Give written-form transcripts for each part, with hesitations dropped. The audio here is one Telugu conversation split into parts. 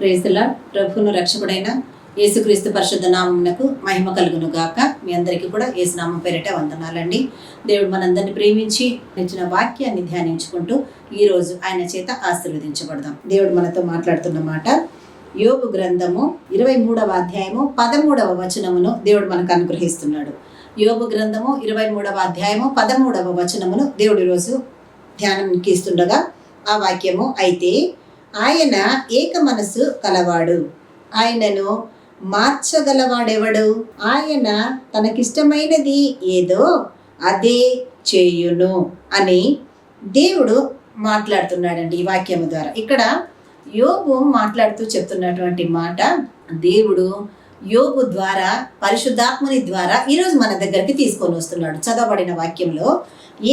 Praise the lord. ప్రభువును రక్షకుడైన యేసుక్రీస్తు పరిశుద్ధ నామమునకు మహిమ కలుగును గాక. మీ అందరికీ కూడా యేసు నామం పేరిట వందనాలండి. దేవుడు మనందరిని ప్రేమించి ఇచ్చిన వాక్యాన్ని ధ్యానించుకుంటూ ఈరోజు ఆయన చేత ఆశీర్వదించబడదాం. దేవుడు మనతో మాట్లాడుతున్న మాట యోబు గ్రంథము 23వ అధ్యాయము 13వ వచనమును దేవుడు మనకు అనుగ్రహిస్తున్నాడు. యోబు గ్రంథము 23వ అధ్యాయము 13వ వచనమును దేవుడు ఈరోజు ధ్యానంకి ఇస్తుండగా ఆ వాక్యము, అయితే ఆయన ఏక మనసు కలవాడు, ఆయనను మార్చగలవాడెవడు? ఆయన తనకిష్టమైనది ఏదో అదే చేయును అని దేవుడు మాట్లాడుతున్నాడండి ఈ వాక్యము ద్వారా. ఇక్కడ యోబు మాట్లాడుతూ చెప్తున్నటువంటి మాట, దేవుడు యోబు ద్వారా పరిశుద్ధాత్మని ద్వారా ఈరోజు మన దగ్గరికి తీసుకొని వస్తున్నాడు. చదవబడిన వాక్యంలో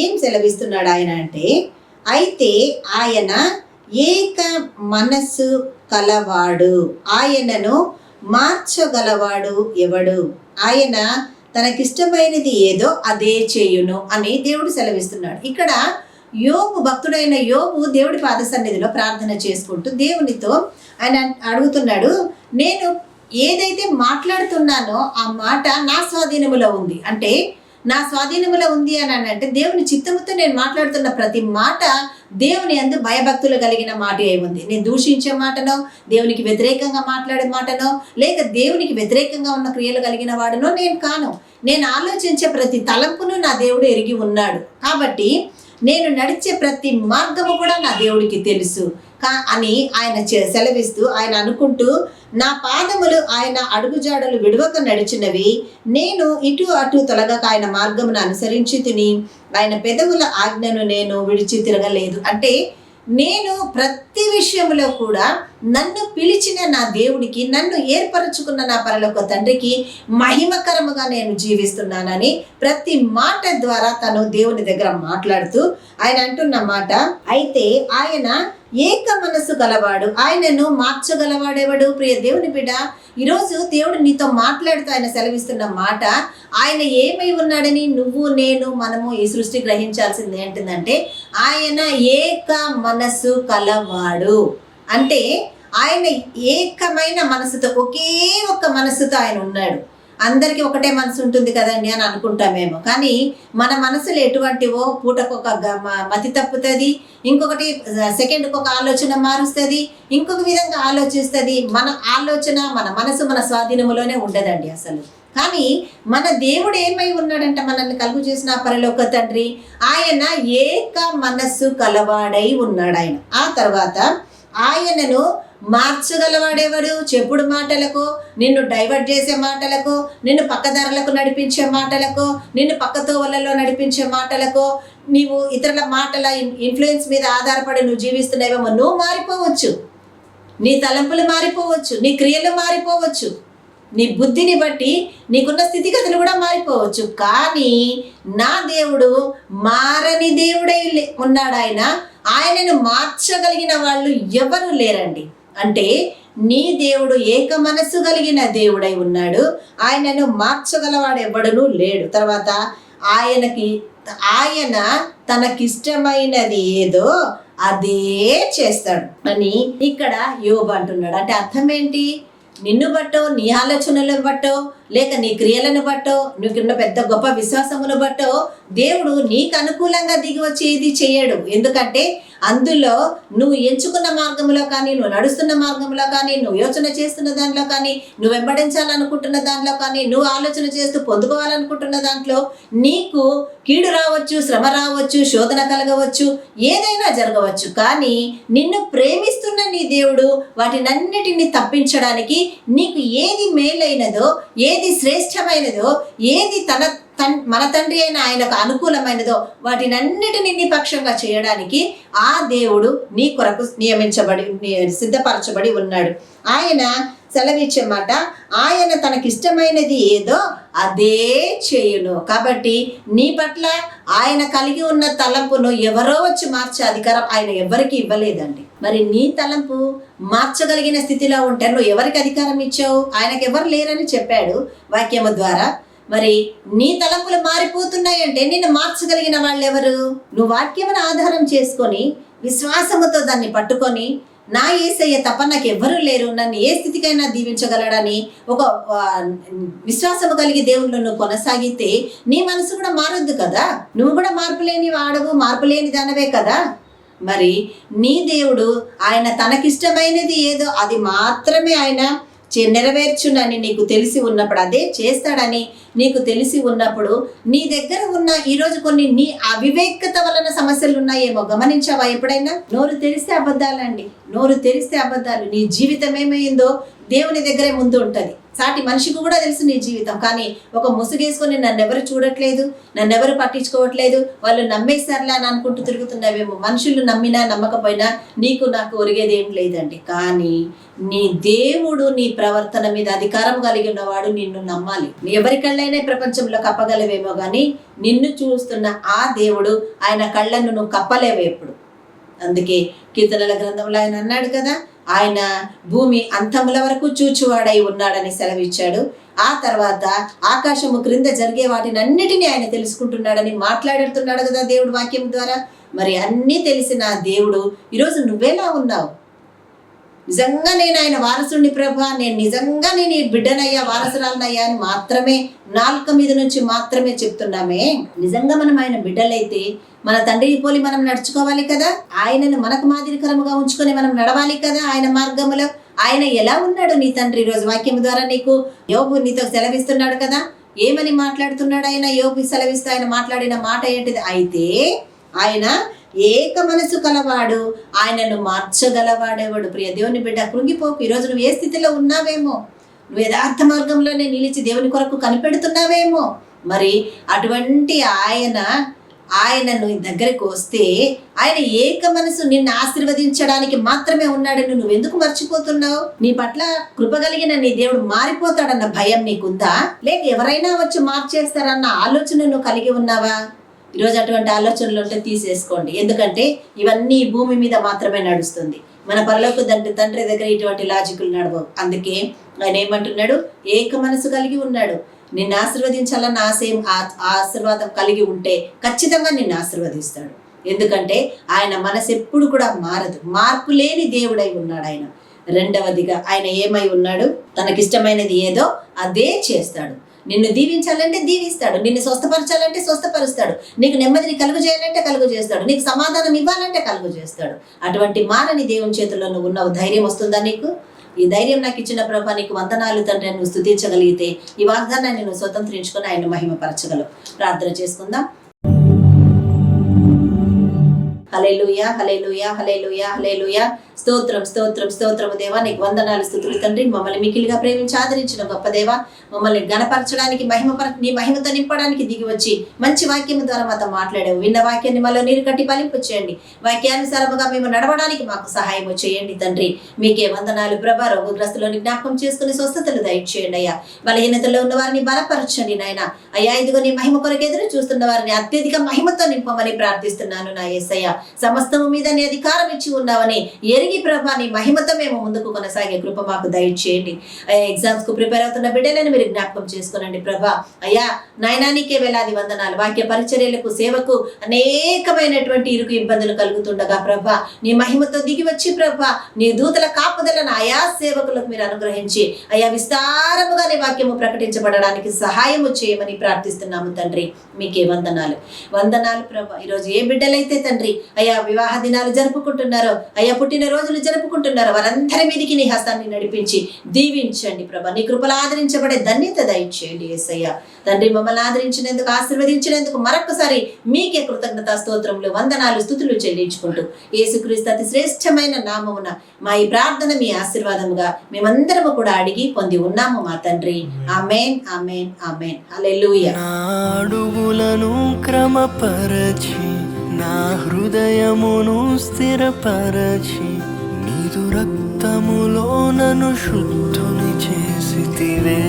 ఏం సెలవిస్తున్నాడు ఆయన అంటే, అయితే ఆయన ఏక మనస్సు కలవాడు, ఆయనను మార్చగలవాడు ఎవడు? ఆయన తనకిష్టమైనది ఏదో అదే చేయును అని దేవుడు సెలవిస్తున్నాడు. ఇక్కడ యోబు, భక్తుడైన యోబు దేవుడి పాద సన్నిధిలో ప్రార్థన చేసుకుంటూ దేవునితో ఆయన అడుగుతున్నాడు, నేను ఏదైతే మాట్లాడుతున్నానో ఆ మాట నా స్వాధీనములో ఉంది. అంటే నా స్వాధీనములో ఉంది అని అంటే దేవుని చిత్తముతో నేను మాట్లాడుతున్న ప్రతి మాట దేవుని యందు భయభక్తులు కలిగిన మాట ఏముంది. నేను దూషించే మాటనో, దేవునికి వ్యతిరేకంగా మాట్లాడే మాటనో, లేక దేవునికి వ్యతిరేకంగా ఉన్న క్రియలు కలిగిన వాడనో నేను కాను. నేను ఆలోచించే ప్రతి తలంపును నా దేవుడు ఎరిగి ఉన్నాడు. కాబట్టి నేను నడిచే ప్రతి మార్గము కూడా నా దేవుడికి తెలుసు అని ఆయన సెలవిస్తూ ఆయన అనుకుంటూ, నా పాదములు ఆయన అడుగుజాడలు విడవక నడిచినవి, నేను ఇటు అటు తొలగక ఆయన మార్గమును అనుసరించి తిని, ఆయన పెదవుల ఆజ్ఞను నేను విడిచి తిరగలేదు. అంటే నేను ప్రతి విషయంలో కూడా నన్ను పిలిచిన నా దేవుడికి, నన్ను ఏర్పరచుకున్న నా పరలోక తండ్రికి మహిమకరముగా నేను జీవిస్తున్నానని ప్రతి మాట ద్వారా తను దేవుని దగ్గర మాట్లాడుతూ ఆయన అంటున్న మాట, అయితే ఆయన ఏక మనసు గలవాడు, ఆయనను మార్చగలవాడెవడు? ప్రియ దేవుని బిడ్డ, ఈరోజు దేవుడు నీతో మాట్లాడుతూ ఆయన సెలవిస్తున్న మాట, ఆయన ఏమై ఉన్నాడని నువ్వు నేను మనము ఈ సృష్టి గ్రహించాల్సింది ఏంటిదంటే, ఆయన ఏక మనసు కలవాడు. అంటే ఆయన ఏకమైన మనసుతో, ఒకే ఒక్క మనసుతో ఆయన ఉన్నాడు. అందరికీ ఒకటే మనసు ఉంటుంది కదండి అని అనుకుంటామేమో, కానీ మన మనసులు ఎటువంటివో, పూటకొక మతి తప్పుతుంది, ఇంకొకటి సెకండ్కి ఒక ఆలోచన మారుస్తుంది, ఇంకొక విధంగా ఆలోచిస్తుంది. మన ఆలోచన, మన మనసు మన స్వాధీనములోనే ఉండదండి అసలు. కానీ మన దేవుడు ఏమై ఉన్నాడంట, మనల్ని కలుగు చేసిన పరలోక తండ్రి, ఆయన ఏక మనస్సు కలవాడై ఉన్నాడు. ఆయన ఆ తర్వాత ఆయనను మార్చగలవాడెవడు? చెప్పుడు మాటలకు, నిన్ను డైవర్ట్ చేసే మాటలకు, నిన్ను పక్కదారులకు నడిపించే మాటలకు, నిన్ను పక్కతోవలలో నడిపించే మాటలకు, నీవు ఇతరుల మాటల ఇన్ఫ్లుయెన్స్ మీద ఆధారపడి నువ్వు జీవిస్తున్నావేమో. నువ్వు మారిపోవచ్చు, నీ తలంపులు మారిపోవచ్చు, నీ క్రియలు మారిపోవచ్చు, నీ బుద్ధిని బట్టి నీకున్న స్థితిగతులు కూడా మారిపోవచ్చు. కానీ నా దేవుడు మారని దేవుడై ఉన్నాడు. ఆయనను మార్చగలిగిన వాళ్ళు ఎవరు లేరండి. అంటే నీ దేవుడు ఏక మనస్సు కలిగిన దేవుడై ఉన్నాడు, ఆయనను మార్చగలవాడు ఎవడనూ లేడు. తర్వాత ఆయన తనకిష్టమైనది ఏదో అదే చేస్తాడు అని ఇక్కడ యోబు అంటున్నాడు. అంటే అర్థం ఏంటి? నిన్ను బట్టో, నీ ఆలోచనలను బట్టో, లేక నీ క్రియలను బట్టో, నీకున్న పెద్ద గొప్ప విశ్వాసమును బట్టో దేవుడు నీకు అనుకూలంగా దిగి వచ్చి ఏది చేయడు. ఎందుకంటే అందులో నువ్వు ఎంచుకున్న మార్గంలో కానీ, నువ్వు నడుస్తున్న మార్గంలో కానీ, నువ్వు యోచన చేస్తున్న దాంట్లో కానీ, నువ్వు వెంబడించాలనుకుంటున్న దాంట్లో కానీ, నువ్వు ఆలోచన చేస్తూ పొందుకోవాలనుకుంటున్న దాంట్లో నీకు కీడు రావచ్చు, శ్రమ రావచ్చు, శోధన కలగవచ్చు, ఏదైనా జరగవచ్చు. కానీ నిన్ను ప్రేమిస్తున్న నీ దేవుడు వాటినన్నిటిని తప్పించడానికి నీకు ఏది మేలైనదో, ఏది శ్రేష్టమైనదో, ఏది మన తండ్రి అయిన ఆయనకు అనుకూలమైనదో వాటినన్నిటిని నీ పక్షంగా చేయడానికి ఆ దేవుడు నీ కొరకు సిద్ధపరచబడి ఉన్నాడు. ఆయన సెలవిచ్చే మాట, ఆయన తనకిష్టమైనది ఏదో అదే చేయును. కాబట్టి నీ పట్ల ఆయన కలిగి ఉన్న తలంపును ఎవరో వచ్చి మార్చే అధికారం ఆయన ఎవరికి ఇవ్వలేదండి. మరి నీ తలంపు మార్చగలిగిన స్థితిలో ఉంటే నువ్వు ఎవరికి అధికారం ఇచ్చావు? ఆయనకు ఎవరు లేరని చెప్పాడు వాక్యము ద్వారా. మరి నీ తలంపులు మారిపోతున్నాయంటే నిన్ను మార్చగలిగిన వాళ్ళు ఎవరు? నువ్వు వాక్యమును ఆధారం చేసుకొని విశ్వాసముతో దాన్ని పట్టుకొని నా యేసయ్య తప్ప నాకు ఎవ్వరూ లేరు, నన్ను ఏ స్థితికైనా దీవించగలడని ఒక విశ్వాసము కలిగి దేవుళ్ళు నువ్వు కొనసాగితే నీ మనసు కూడా మారొద్దు కదా. నువ్వు కూడా మార్పు లేని వాడవు, మార్పు లేని దానవే కదా. మరి నీ దేవుడు ఆయన తనకిష్టమైనది ఏదో అది మాత్రమే ఆయన నెరవేర్చునని నీకు తెలిసి ఉన్నప్పుడు, అదే చేస్తాడని నీకు తెలిసి ఉన్నప్పుడు, నీ దగ్గర ఉన్న ఈరోజు కొన్ని నీ అవివేకత వలన సమస్యలు ఉన్నాయేమో గమనించావా ఎప్పుడైనా? నోరు తెరిస్తే అబద్ధాలండి, నోరు తెరిస్తే అబద్ధాలు. నీ జీవితం ఏమైందో దేవుని దగ్గరే ముందు ఉంటుంది. సాటి మనిషికి కూడా తెలుసు నీ జీవితం. కానీ ఒక ముసుగేసుకొని నన్నెవరు చూడట్లేదు, నన్నెవరు పట్టించుకోవట్లేదు, వాళ్ళు నమ్మేశారులే అని అనుకుంటూ తిరుగుతున్నావేమో. మనుషులు నమ్మినా నమ్మకపోయినా నీకు నాకు ఒరిగేది ఏం లేదండి. కానీ నీ దేవుడు నీ ప్రవర్తన మీద అధికారం కలిగి ఉన్నవాడు నిన్ను నమ్మాలి. ఎవరి కళ్ళైనా ప్రపంచంలో కప్పగలవేమో కానీ నిన్ను చూస్తున్న ఆ దేవుడు ఆయన కళ్ళను నువ్వు కప్పలేవు ఎప్పుడు. అందుకే కీర్తనల గ్రంథంలో ఆయన అన్నాడు కదా, ఆయన భూమి అంతముల వరకు చూచువాడై ఉన్నాడని సెలవిచ్చాడు. ఆ తర్వాత ఆకాశము క్రింద జరిగే వాటిని అన్నిటినీ ఆయన తెలుసుకుంటున్నాడని మాట్లాడుతున్నాడు కదా దేవుడు వాక్యం ద్వారా. మరి అన్నీ తెలిసిన దేవుడు ఈరోజు నువ్వెలా ఉన్నావు? నిజంగా నేను ఆయన వారసుని ప్రభా, నేను నిజంగా నేను ఈ బిడ్డనయ్యా, వారసురాలనయ్యా అని మాత్రమే నాలుక మీద నుంచి మాత్రమే చెప్తున్నామే. నిజంగా మనం ఆయన బిడ్డలైతే మన తండ్రిని పోలి మనం నడుచుకోవాలి కదా. ఆయనను మనకు మాదిరికరముగా ఉంచుకొని మనం నడవాలి కదా ఆయన మార్గములో. ఆయన ఎలా ఉన్నాడు నీ తండ్రి? రోజు వాక్యం ద్వారా నీకు యోబు నీతో సెలవిస్తున్నాడు కదా. ఏమని మాట్లాడుతున్నాడు ఆయన? యోబు సెలవిస్తూ ఆయన మాట్లాడిన మాట ఏంటిది? అయితే ఆయన ఏక మనసు కలవాడు, ఆయనను మార్చగలవాడేవాడు. ప్రియ దేవుని బిడ్డ, కృంగిపోకు. ఈరోజు నువ్వు ఏ స్థితిలో ఉన్నావేమో, నువ్వు యథార్థ మార్గంలోనే నిలిచి దేవుని కొరకు కనిపెడుతున్నావేమో. మరి అటువంటి ఆయనను దగ్గరకు వస్తే ఆయన ఏక మనసు నిన్ను ఆశీర్వదించడానికి మాత్రమే ఉన్నాడని నువ్వెందుకు మర్చిపోతున్నావు? నీ పట్ల కృప కలిగిన నీ దేవుడు మారిపోతాడన్న భయం నీకుందా? లేక ఎవరైనా వచ్చి మార్చేస్తారన్న ఆలోచన నువ్వు కలిగి ఉన్నావా? ఈరోజు అటువంటి ఆలోచనలు ఉంటే తీసేసుకోండి. ఎందుకంటే ఇవన్నీ భూమి మీద మాత్రమే నడుస్తుంది. మన పరలోక తండ్రి దగ్గర ఇటువంటి లాజికులు నడవవు. అందుకే ఆయన ఏమంటున్నాడు? ఏక మనసు కలిగి ఉన్నాడు. నిన్ను ఆశీర్వదించాలన్న ఆశీర్వాదం కలిగి ఉంటే ఖచ్చితంగా నిన్ను ఆశీర్వదిస్తాడు. ఎందుకంటే ఆయన మనసు ఎప్పుడు కూడా మారదు, మార్పు లేని దేవుడై ఉన్నాడు ఆయన. రెండవదిగా ఆయన ఏమై ఉన్నాడు? తనకిష్టమైనది ఏదో అదే చేస్తాడు. నిన్ను దీవించాలంటే దీవిస్తాడు, నిన్ను స్వస్థపరచాలంటే స్వస్థపరుస్తాడు, నీకు నెమ్మదిని కలుగు చేయాలంటే కలుగు చేస్తాడు, నీకు సమాధానం ఇవ్వాలంటే కలుగు చేస్తాడు. అటువంటి మారని దేవుని చేతుల్లో నువ్వు ఉన్నావు. ధైర్యం వస్తుందా నీకు? ఈ ధైర్యం నాకు ఇచ్చిన ప్రభా నీకు వందనాలు తండ్రి. నువ్వు స్తుతించగలిగితే ఈ వాగ్దానాన్ని నువ్వు స్వతంత్రించుకొని ఆయన మహిమపరచగలవు. ప్రార్థన చేసుకుందాం. హల్లెలూయా, హల్లెలూయా, హల్లెలూయా, హల్లెలూయా. స్తోత్రం, స్తోత్రం, స్తోత్రము దేవా. నీకు వందనాలు, స్తుతులు తండ్రి. మమ్మల్ని మికిలిగా ప్రేమించి ఆదరించిన గొప్ప దేవా, మమ్మల్ని గణపరచడానికి నీ మహిమతో నింపడానికి దిగి వచ్చి మంచి వాక్యం ద్వారా మాతో మాట్లాడావు. విన్న వాక్యాన్ని మాలో నీరు కట్టి ఫలింపు చేయండి. వాక్యానుసారముగా మేము నడవడానికి మాకు సహాయం చేయండి తండ్రి. మీకే వందనాలు ప్రభా. రోగగ్రస్తులను జ్ఞాపకం చేసుకుని స్వస్థతలు దయచేయండి అయ్యా. బలహీనతలో ఉన్న వారిని బలపరచండి నాయన. అయ్యా ఇదిగో నీ మహిమ కొరకు ఎదురు చూస్తున్న వారిని అత్యధిక మహిమతో నింపమని ప్రార్థిస్తున్నాను నా యేసయ్య. సమస్తము మీద నీ అధికారం ఇచ్చి ఉన్నావని ఎరిగి ప్రభా నీ మహిమతో మేము ముందుకు కొనసాగే కృప మాకు దయచేయండి. అయ్యా ఎగ్జామ్స్ కు ప్రిపేర్ అవుతున్న బిడ్డలను మీరు జ్ఞాపకం చేసుకోనండి ప్రభా. అయ్యా నాయనా నీకే వేలాది వందనాలు. వాక్య పరిచర్యలకు సేవకు అనేకమైనటువంటి ఇరుకు ఇబ్బందులు కలుగుతుండగా ప్రభా నీ మహిమతో దిగి వచ్చి ప్రభా నీ దూతల కాపుదలను ఆయా సేవకులకు మీరు అనుగ్రహించి అయ్యా విస్తారముగా నీ వాక్యము ప్రకటించబడడానికి సహాయము చేయమని ప్రార్థిస్తున్నాము తండ్రి. మీకే వందనాలు, వందనాలు ప్రభా. ఈరోజు ఏ బిడ్డలైతే తండ్రి అయ్యా వివాహ దినాలు జరుపుకుంటున్నారో, అయ్యా పుట్టిన రోజులు జరుపుకుంటున్నారో వారందరి మీదికి నీ హస్తాన్ని నడిపించి దీవించండి ప్రభా. నీ కృపలు ఆదరించబడే ధన్యత దయచేయండి యేసయ్య తండ్రి. మమ్మల్ని ఆదరించినందుకు, ఆశీర్వదించినందుకు మరొకసారి మీకే కృతజ్ఞతా స్తోత్రములు, వందనాలు, స్తుతులు చెల్లించుకుంటూ యేసుక్రీస్తు అతి శ్రేష్టమైన నామమున మా ఈ ప్రార్థన మీ ఆశీర్వాదముగా మేమందరము కూడా అడిగి పొంది ఉన్నాము మా తండ్రి. ఆమేన్, ఆమేన్, ఆమేన్. హల్లెలూయా. అడుగులను క్రమపరచి నా హృదయమును స్థిరపరచి నీదు రక్తములో నన్ను శుద్ధుని చేసితివే.